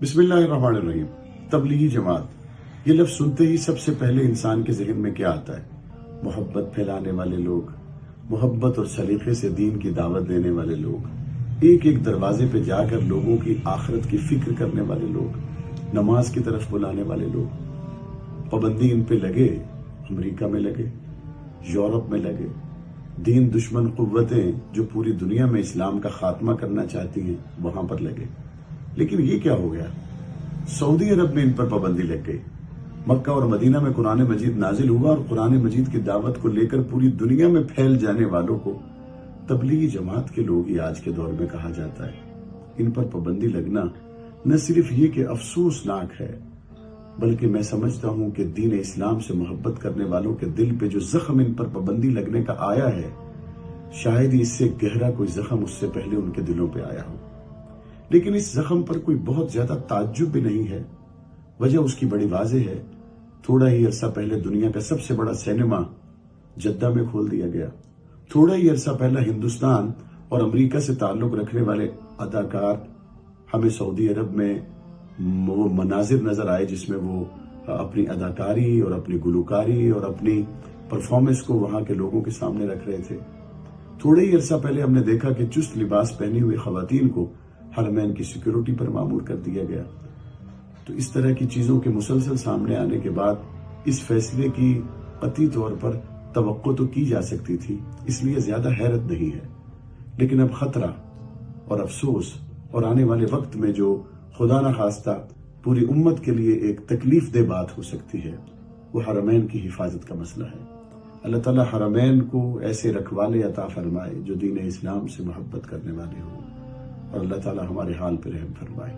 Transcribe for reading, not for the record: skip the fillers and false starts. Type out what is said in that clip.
بسم اللہ الرحمن الرحیم۔ تبلیغی جماعت، یہ لفظ سنتے ہی سب سے پہلے انسان کے ذہن میں کیا آتا ہے؟ محبت پھیلانے والے لوگ، محبت اور سلیقے سے دین کی دعوت دینے والے لوگ، ایک ایک دروازے پہ جا کر لوگوں کی آخرت کی فکر کرنے والے لوگ، نماز کی طرف بلانے والے لوگ۔ پابندی ان پہ لگے، امریکہ میں لگے، یورپ میں لگے، دین دشمن قوتیں جو پوری دنیا میں اسلام کا خاتمہ کرنا چاہتی ہیں وہاں پر لگے۔ لیکن یہ کیا ہو گیا؟ سعودی عرب میں ان پر پابندی لگ گئی۔ مکہ اور مدینہ میں قرآن مجید نازل ہوا اور قرآن مجید کی دعوت کو لے کر پوری دنیا میں پھیل جانے والوں کو تبلیغی جماعت کے لوگ ہی آج کے دور میں کہا جاتا ہے۔ ان پر پابندی لگنا نہ صرف یہ کہ افسوسناک ہے، بلکہ میں سمجھتا ہوں کہ دین اسلام سے محبت کرنے والوں کے دل پہ جو زخم ان پر پابندی لگنے کا آیا ہے، شاید ہی اس سے گہرا کوئی زخم اس سے پہلے ان کے دلوں پہ آیا ہو۔ لیکن اس زخم پر کوئی بہت زیادہ تعجب بھی نہیں ہے۔ وجہ اس کی بڑی واضح ہے۔ تھوڑا ہی عرصہ پہلے دنیا کا سب سے بڑا سینما جدہ میں کھول دیا گیا۔ تھوڑا ہی عرصہ پہلے ہندوستان اور امریکہ سے تعلق رکھنے والے اداکار ہمیں سعودی عرب میں وہ مناظر نظر آئے جس میں وہ اپنی اداکاری اور اپنی گلوکاری اور اپنی پرفارمنس کو وہاں کے لوگوں کے سامنے رکھ رہے تھے۔ تھوڑے ہی عرصہ پہلے ہم نے دیکھا کہ چست لباس پہنی ہوئی خواتین کو حرمین کی سیکیورٹی پر مامور کر دیا گیا۔ تو اس طرح کی چیزوں کے مسلسل سامنے آنے کے بعد اس فیصلے کی قطعی طور پر توقع تو کی جا سکتی تھی، اس لیے زیادہ حیرت نہیں ہے۔ لیکن اب خطرہ اور افسوس اور آنے والے وقت میں جو خدا نخواستہ پوری امت کے لیے ایک تکلیف دہ بات ہو سکتی ہے، وہ حرمین کی حفاظت کا مسئلہ ہے۔ اللہ تعالیٰ حرمین کو ایسے رکھوالے عطا فرمائے جو دین اسلام سے محبت کرنے والے ہوں، اور اللہ تعالیٰ ہمارے حال پہ رحم فرمائے۔